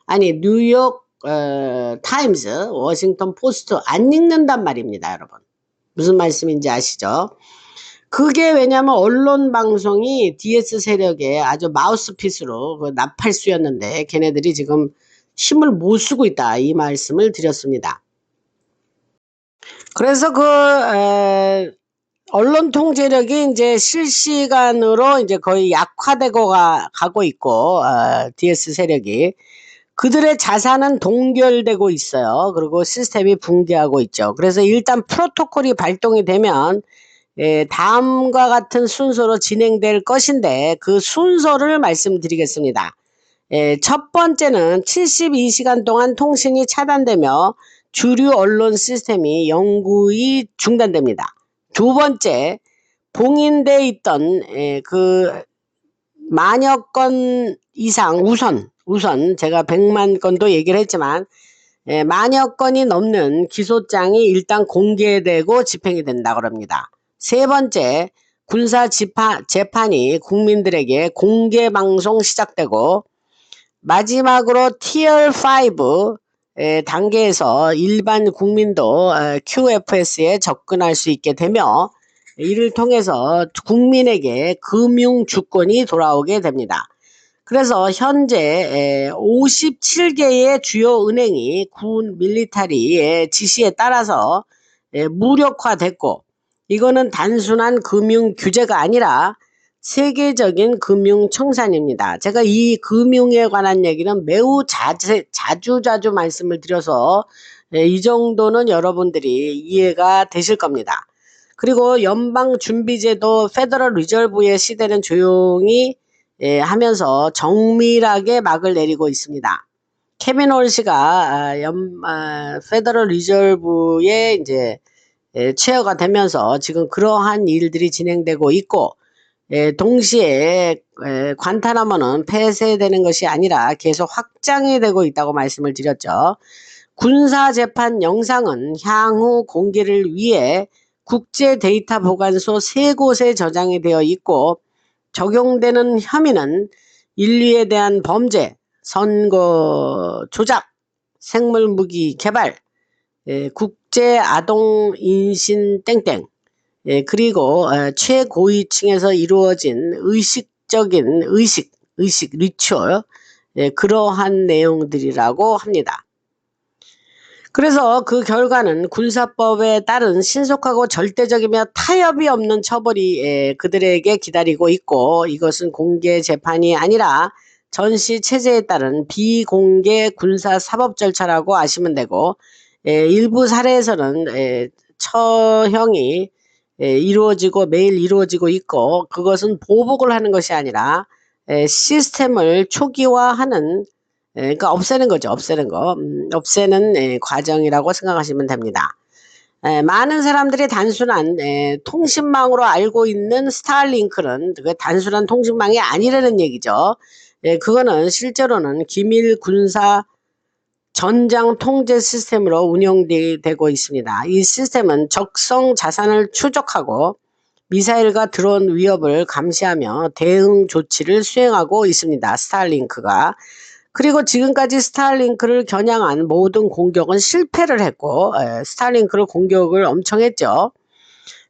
A: 아니 뉴욕 타임즈, 워싱턴 포스트 안 읽는단 말입니다, 여러분. 무슨 말씀인지 아시죠? 그게 왜냐면 언론 방송이 DS 세력의 아주 마우스피스로 그 나팔수였는데 걔네들이 지금 힘을 못 쓰고 있다 이 말씀을 드렸습니다. 그래서 언론 통제력이 이제 실시간으로 이제 거의 약화되고 가고 있고 DS 세력이 그들의 자산은 동결되고 있어요. 그리고 시스템이 붕괴하고 있죠. 그래서 일단 프로토콜이 발동이 되면 다음과 같은 순서로 진행될 것인데 그 순서를 말씀드리겠습니다. 첫 번째는 72시간 동안 통신이 차단되며 주류 언론 시스템이 영구히 중단됩니다. 두 번째, 봉인돼 있던 그 만여 건 이상 우선 제가 100만 건도 얘기를 했지만 만여 건이 넘는 기소장이 일단 공개되고 집행이 된다고 합니다. 세 번째, 군사 재판이 국민들에게 공개 방송 시작되고 마지막으로 티어 5 단계에서 일반 국민도 QFS에 접근할 수 있게 되며 이를 통해서 국민에게 금융 주권이 돌아오게 됩니다. 그래서 현재 57개의 주요 은행이 군 밀리터리의 지시에 따라서 무력화됐고 이거는 단순한 금융 규제가 아니라 세계적인 금융 청산입니다. 제가 이 금융에 관한 얘기는 매우 자주 말씀을 드려서 이 정도는 여러분들이 이해가 되실 겁니다. 그리고 연방준비제도 페더럴 리저브의 시대는 조용히 하면서 정밀하게 막을 내리고 있습니다. 케빈 홀씨가 페더럴 리저브의 이제 체어가 되면서 지금 그러한 일들이 진행되고 있고, 동시에 관타나모는 폐쇄되는 것이 아니라 계속 확장이 되고 있다고 말씀을 드렸죠. 군사재판 영상은 향후 공개를 위해 국제 데이터 보관소 3곳에 저장이 되어 있고, 적용되는 혐의는 인류에 대한 범죄, 선거 조작, 생물무기 개발, 국제 아동 인신 땡땡, 그리고 최고위층에서 이루어진 의식적인 의식 리추얼, 그러한 내용들이라고 합니다. 그래서 그 결과는 군사법에 따른 신속하고 절대적이며 타협이 없는 처벌이 그들에게 기다리고 있고, 이것은 공개 재판이 아니라 전시 체제에 따른 비공개 군사 사법 절차라고 아시면 되고, 일부 사례에서는 처형이 이루어지고 매일 이루어지고 있고, 그것은 보복을 하는 것이 아니라 시스템을 초기화하는, 그러니까 없애는 거죠. 없애는 거. 없애는 과정이라고 생각하시면 됩니다. 많은 사람들이 단순한 통신망으로 알고 있는 스타링크는 그 단순한 통신망이 아니라는 얘기죠. 그거는 실제로는 기밀 군사 전장 통제 시스템으로 운영되고 있습니다. 이 시스템은 적성 자산을 추적하고 미사일과 드론 위협을 감시하며 대응 조치를 수행하고 있습니다. 스타링크가. 그리고 지금까지 스타링크를 겨냥한 모든 공격은 실패를 했고, 스타링크를 공격을 엄청 했죠.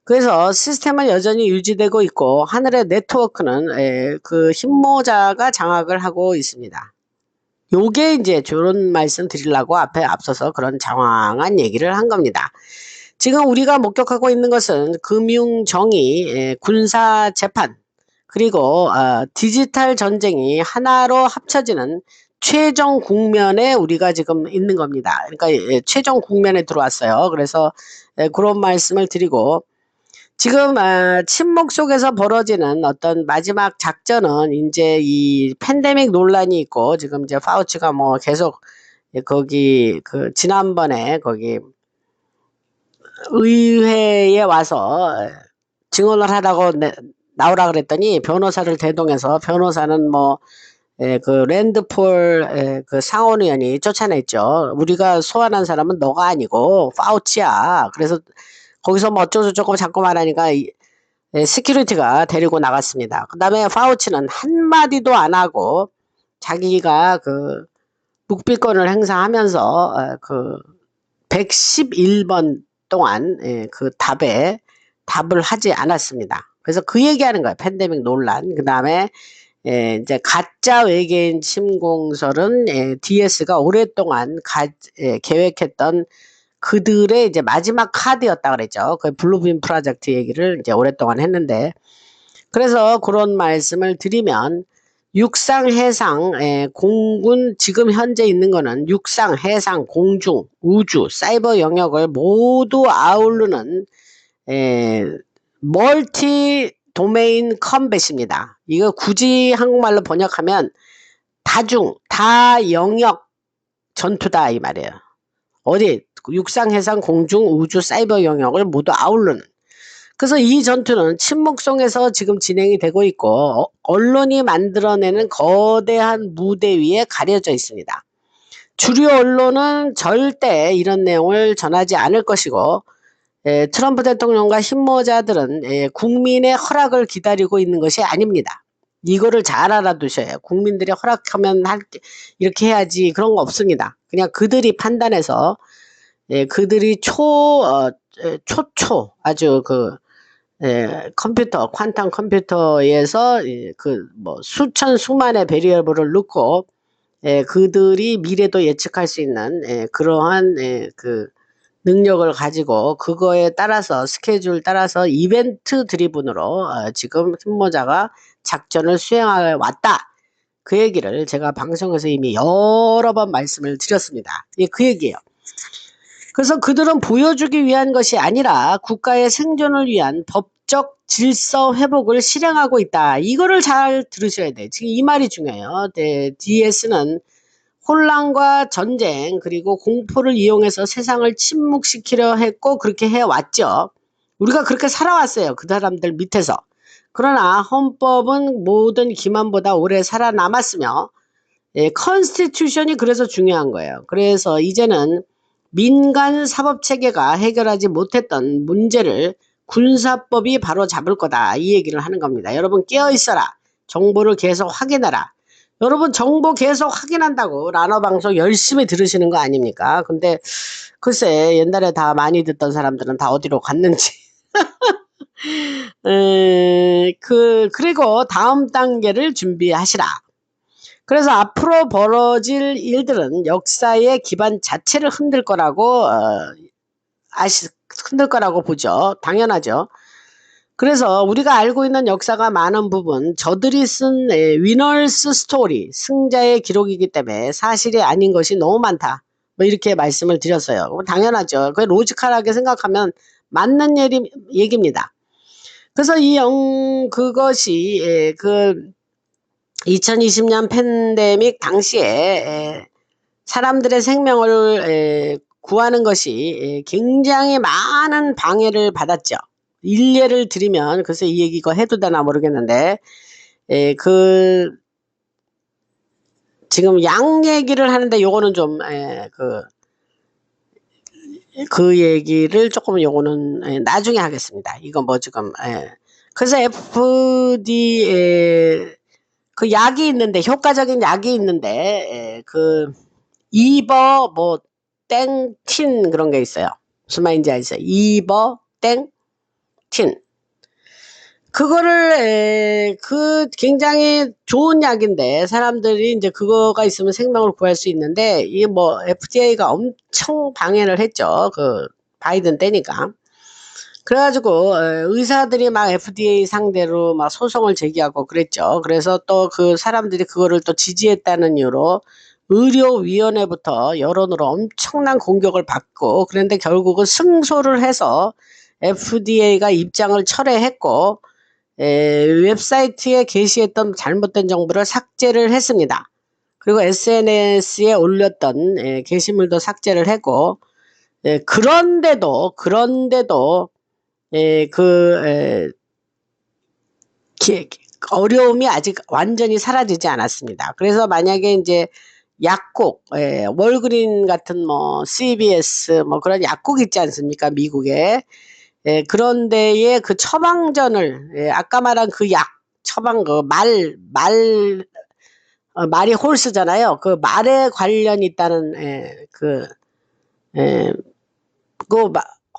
A: 그래서 시스템은 여전히 유지되고 있고, 하늘의 네트워크는 그 힘모자가 장악을 하고 있습니다. 요게 이제 저런 말씀 드리려고 앞서서 그런 장황한 얘기를 한 겁니다. 지금 우리가 목격하고 있는 것은 금융정의, 군사재판, 그리고 디지털 전쟁이 하나로 합쳐지는 최종 국면에 우리가 지금 있는 겁니다. 그러니까 최종 국면에 들어왔어요. 그래서 그런 말씀을 드리고, 지금 침묵 속에서 벌어지는 어떤 마지막 작전은 이제 이 팬데믹 논란이 있고, 지금 이제 파우치가 뭐 계속 거기 지난번에 거기 의회에 와서 증언을 하라고 나오라 그랬더니 변호사를 대동해서, 변호사는 뭐 그 랜드폴 그 상원의원이 쫓아냈죠. 우리가 소환한 사람은 너가 아니고 파우치야. 그래서 거기서 뭐 어쩌고저쩌고 자꾸 말하니까 시큐리티가 데리고 나갔습니다. 그 다음에 파우치는 한마디도 안 하고 자기가 그 묵비권을 행사하면서 그 111번 동안 그 답을 하지 않았습니다. 그래서 그 얘기하는 거예요. 팬데믹 논란. 그 다음에 이제 가짜 외계인 침공설은 DS가 오랫동안 계획했던 그들의 이제 마지막 카드였다 그랬죠. 그 블루빔 프로젝트 얘기를 이제 오랫동안 했는데, 그래서 그런 말씀을 드리면 육상, 해상, 공군 지금 현재 있는 거는 육상, 해상, 공중, 우주, 사이버 영역을 모두 아우르는 멀티 도메인 컴뱃입니다. 이거 굳이 한국말로 번역하면 다 영역 전투다 이 말이에요. 어디 육상, 해상, 공중, 우주, 사이버 영역을 모두 아우르는. 그래서 이 전투는 침묵 속에서 지금 진행이 되고 있고, 언론이 만들어내는 거대한 무대 위에 가려져 있습니다. 주류 언론은 절대 이런 내용을 전하지 않을 것이고, 트럼프 대통령과 힘모자들은 국민의 허락을 기다리고 있는 것이 아닙니다. 이거를 잘 알아두셔야 해요. 국민들이 허락하면 이렇게 해야지, 그런 거 없습니다. 그냥 그들이 판단해서 그들이 아주 컴퓨터, 퀀텀 컴퓨터에서 그 뭐 수천 수만의 베리어블을 넣고 그들이 미래도 예측할 수 있는 그러한 그 능력을 가지고, 그거에 따라서 스케줄 따라서 이벤트 드리븐으로 지금 힘모자가 작전을 수행해 왔다. 그 얘기를 제가 방송에서 이미 여러 번 말씀을 드렸습니다. 그 얘기예요. 그래서 그들은 보여주기 위한 것이 아니라 국가의 생존을 위한 법적 질서 회복을 실행하고 있다. 이거를 잘 들으셔야 돼요. 지금 이 말이 중요해요. DS는 혼란과 전쟁 그리고 공포를 이용해서 세상을 침묵시키려 했고 그렇게 해왔죠. 우리가 그렇게 살아왔어요. 그 사람들 밑에서. 그러나 헌법은 모든 기만보다 오래 살아남았으며 컨스티튜션이 그래서 중요한 거예요. 그래서 이제는 민간 사법체계가 해결하지 못했던 문제를 군사법이 바로 잡을 거다. 이 얘기를 하는 겁니다. 여러분 깨어있어라. 정보를 계속 확인하라. 여러분 정보 계속 확인한다고 라너 방송 열심히 들으시는 거 아닙니까? 근데 글쎄 옛날에 다 많이 듣던 사람들은 다 어디로 갔는지. 그리고 다음 단계를 준비하시라. 그래서 앞으로 벌어질 일들은 역사의 기반 자체를 흔들 거라고 흔들 거라고 보죠. 당연하죠. 그래서 우리가 알고 있는 역사가 많은 부분 저들이 쓴 위너스 스토리 승자의 기록이기 때문에 사실이 아닌 것이 너무 많다. 뭐 이렇게 말씀을 드렸어요. 당연하죠. 그 로지컬하게 생각하면 맞는 얘기입니다. 그래서 그것이 그 2020년 팬데믹 당시에 사람들의 생명을 구하는 것이 굉장히 많은 방해를 받았죠. 일례를 드리면 글쎄 이 얘기 이거 해도 되나 모르겠는데 지금 양 얘기를 하는데 요거는 좀 그 얘기를 조금 요거는 나중에 하겠습니다. 이거 뭐 지금 그래서 그 약이 있는데 효과적인 약이 있는데 이버 뭐 땡틴 그런 게 있어요. 무슨 말인지 아시죠? 이버 땡틴 그거를 굉장히 좋은 약인데 사람들이 이제 그거가 있으면 생명을 구할 수 있는데 이게 뭐 FDA가 엄청 방해를 했죠. 그 바이든 때니까. 그래가지고 의사들이 막 FDA 상대로 막 소송을 제기하고 그랬죠. 그래서 또 그 사람들이 그거를 또 지지했다는 이유로 의료위원회부터 여론으로 엄청난 공격을 받고 그런데 결국은 승소를 해서 FDA가 입장을 철회했고 웹사이트에 게시했던 잘못된 정보를 삭제를 했습니다. 그리고 SNS에 올렸던 게시물도 삭제를 했고 그런데도 어려움이 아직 완전히 사라지지 않았습니다. 그래서 만약에 이제 약국, 월그린 같은 뭐 CVS 뭐 그런 약국 있지 않습니까? 미국에. 그런 데에 그 처방전을 아까 말한 그 약 처방 말이 홀스잖아요. 그 말에 관련 있다는 그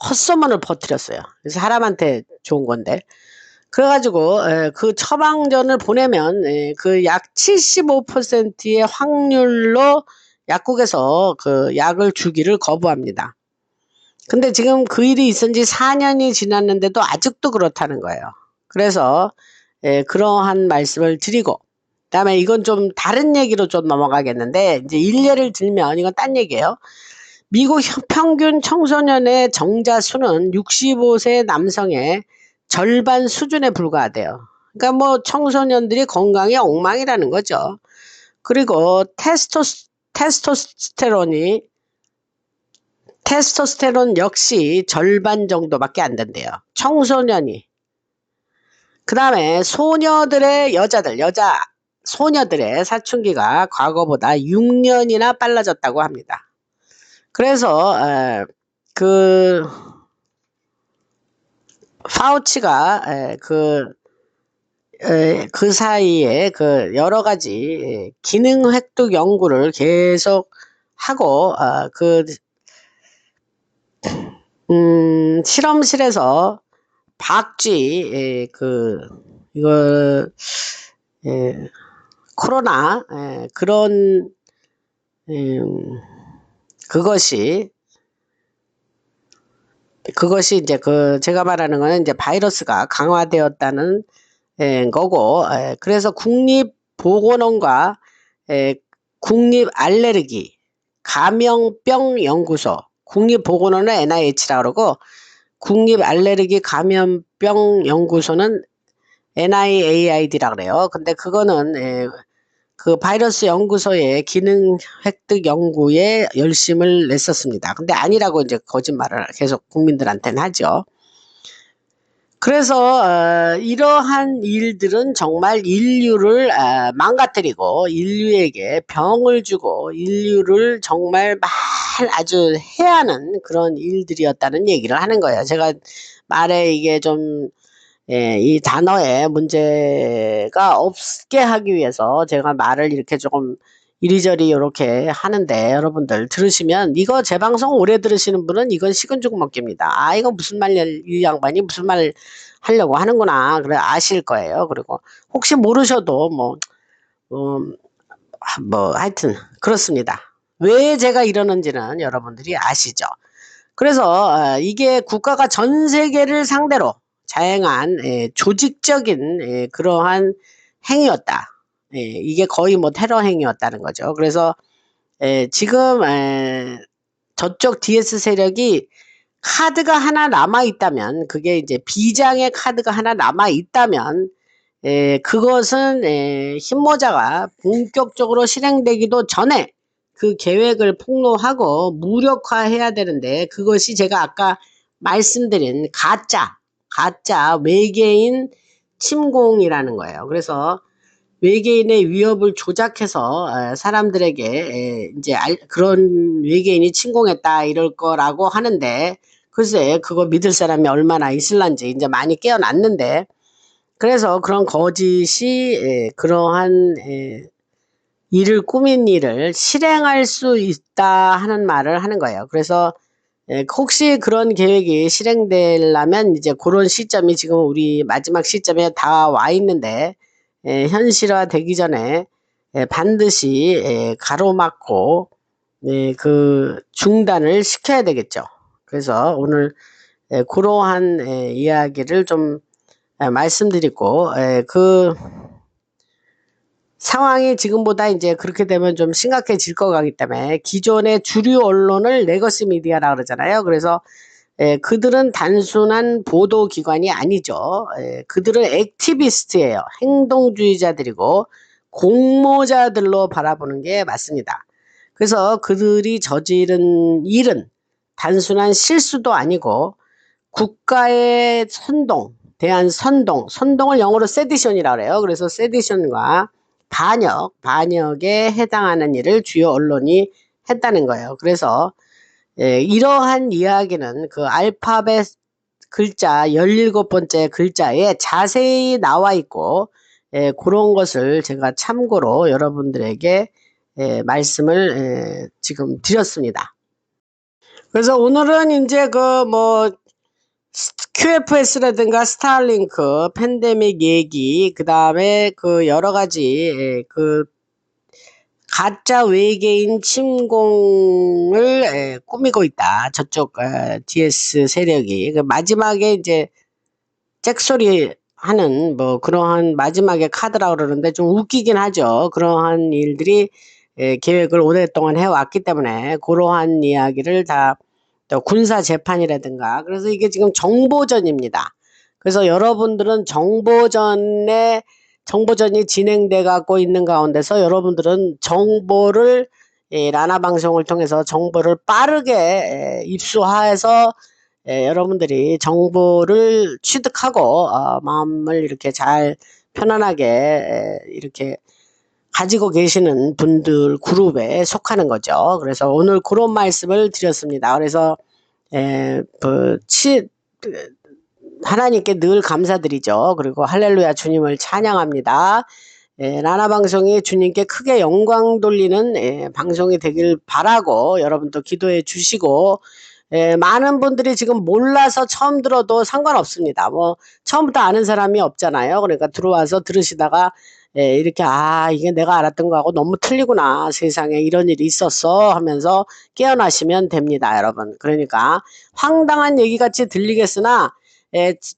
A: 헛소문을 퍼뜨렸어요. 그래서 사람한테 좋은 건데. 그래가지고 그 처방전을 보내면 그 약 75%의 확률로 약국에서 그 약을 주기를 거부합니다. 근데 지금 그 일이 있은 지 4년이 지났는데도 아직도 그렇다는 거예요. 그래서 그러한 말씀을 드리고 그다음에 이건 좀 다른 얘기로 좀 넘어가겠는데 이제 일례를 들면 이건 딴 얘기예요. 미국 평균 청소년의 정자 수는 65세 남성의 절반 수준에 불과하대요. 그러니까 뭐 청소년들이 건강이 엉망이라는 거죠. 그리고 테스토스테론 역시 절반 정도밖에 안 된대요. 청소년이. 그 다음에 소녀들의 사춘기가 과거보다 6년이나 빨라졌다고 합니다. 그래서 파우치가 그 사이에 그 여러 가지 기능 획득 연구를 계속 하고 실험실에서 박쥐 이거 코로나 그런 그것이 이제 제가 말하는 거는 이제 바이러스가 강화되었다는 거고 그래서 국립보건원과 국립알레르기 감염병 연구소 국립보건원은 NIH라고 그러고 국립알레르기 감염병 연구소는 NIAID라고 그래요. 근데 그거는 그 바이러스 연구소의 기능 획득 연구에 열심을 냈었습니다. 근데 아니라고 이제 거짓말을 계속 국민들한테는 하죠. 그래서 이러한 일들은 정말 인류를 망가뜨리고 인류에게 병을 주고 인류를 정말 아주 해하는 그런 일들이었다는 얘기를 하는 거예요. 제가 말에 이게 좀 이 단어에 문제가 없게 하기 위해서 제가 말을 이렇게 조금 이리저리 이렇게 하는데, 여러분들 들으시면, 이거 제 방송 오래 들으시는 분은 이건 식은 죽 먹기입니다. 아, 이거 무슨 말, 이 양반이 무슨 말 하려고 하는구나. 그래, 아실 거예요. 그리고 혹시 모르셔도 하여튼 그렇습니다. 왜 제가 이러는지는 여러분들이 아시죠? 그래서 이게 국가가 전 세계를 상대로 자행한 조직적인 그러한 행위였다. 이게 거의 뭐 테러 행위였다는 거죠. 그래서 지금 저쪽 DS 세력이 카드가 하나 남아 있다면, 그게 이제 비장의 카드가 하나 남아 있다면 그것은 흰모자가 본격적으로 실행되기도 전에 그 계획을 폭로하고 무력화해야 되는데, 그것이 제가 아까 말씀드린 가짜 외계인 침공이라는 거예요. 그래서 외계인의 위협을 조작해서 사람들에게 이제 그런 외계인이 침공했다 이럴 거라고 하는데, 글쎄 그거 믿을 사람이 얼마나 있을란지 이제 많이 깨어났는데, 그래서 그런 거짓이 그러한 일을 꾸민 일을 실행할 수 있다 하는 말을 하는 거예요. 그래서 혹시 그런 계획이 실행되려면 이제 그런 시점이 지금 우리 마지막 시점에 다 와 있는데, 현실화 되기 전에 반드시 가로막고 그 중단을 시켜야 되겠죠. 그래서 오늘 그러한 이야기를 좀 말씀드리고, 그 상황이 지금보다 이제 그렇게 되면 좀 심각해질 것 같기 때문에, 기존의 주류 언론을 레거시 미디어라 그러잖아요. 그래서 그들은 단순한 보도기관이 아니죠. 그들은 액티비스트예요. 행동주의자들이고 공모자들로 바라보는 게 맞습니다. 그래서 그들이 저지른 일은 단순한 실수도 아니고 국가의 선동을 영어로 세디션이라고 그래요. 그래서 세디션과 반역에 해당하는 일을 주요 언론이 했다는 거예요. 그래서 이러한 이야기는 그 알파벳 글자 17번째 글자에 자세히 나와 있고, 그런 것을 제가 참고로 여러분들에게 말씀을 지금 드렸습니다. 그래서 오늘은 이제 QFS라든가 스타링크, 팬데믹 얘기, 그 다음에 그 여러 가지 그 가짜 외계인 침공을 꾸미고 있다. 저쪽 DS 세력이. 그 마지막에 이제 잭소리 하는 그러한 마지막에 카드라고 그러는데 좀 웃기긴 하죠. 그러한 일들이 계획을 오랫동안 해왔기 때문에 그러한 이야기를 다 또 군사 재판이라든가, 그래서 이게 지금 정보전입니다. 그래서 여러분들은 정보전이 진행돼 갖고 있는 가운데서 여러분들은 정보를 라나 방송을 통해서 정보를 빠르게 입수해서 여러분들이 정보를 취득하고 마음을 이렇게 잘 편안하게 이렇게 가지고 계시는 분들 그룹에 속하는 거죠. 그래서 오늘 그런 말씀을 드렸습니다. 그래서 하나님께 늘 감사드리죠. 그리고 할렐루야 주님을 찬양합니다. 라나 방송이 주님께 크게 영광 돌리는 방송이 되길 바라고, 여러분도 기도해 주시고, 많은 분들이 지금 몰라서 처음 들어도 상관없습니다. 처음부터 아는 사람이 없잖아요. 그러니까 들어와서 들으시다가 이렇게 이게 내가 알았던 거하고 너무 틀리구나, 세상에 이런 일이 있었어 하면서 깨어나시면 됩니다, 여러분. 그러니까 황당한 얘기같이 들리겠으나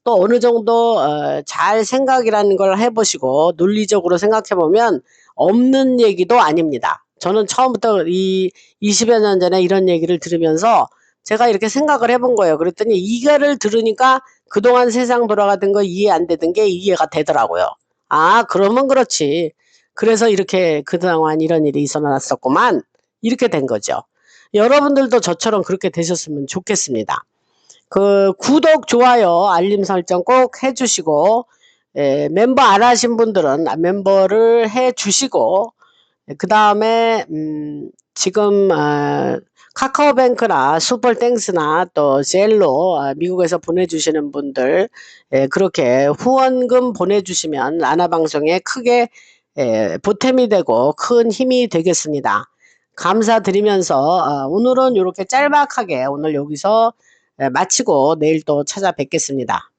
A: 또 어느 정도 잘 생각이라는 걸 해보시고 논리적으로 생각해보면 없는 얘기도 아닙니다. 저는 처음부터 이 20여 년 전에 이런 얘기를 들으면서 제가 이렇게 생각을 해본 거예요. 그랬더니 이거를 들으니까 그동안 세상 돌아가던 거 이해 안 되던 게 이해가 되더라고요. 그러면 그렇지. 그래서 이렇게 그동안 이런 일이 있어놨었구만. 이렇게 된 거죠. 여러분들도 저처럼 그렇게 되셨으면 좋겠습니다. 그 구독, 좋아요, 알림 설정 꼭 해주시고, 멤버 안 하신 분들은 멤버를 해주시고, 그 다음에 지금 카카오뱅크나 슈퍼땡스나 또 젤로 미국에서 보내주시는 분들 그렇게 후원금 보내주시면 라나방송에 크게 보탬이 되고 큰 힘이 되겠습니다. 감사드리면서 오늘은 이렇게 짤막하게 오늘 여기서 마치고 내일 또 찾아뵙겠습니다.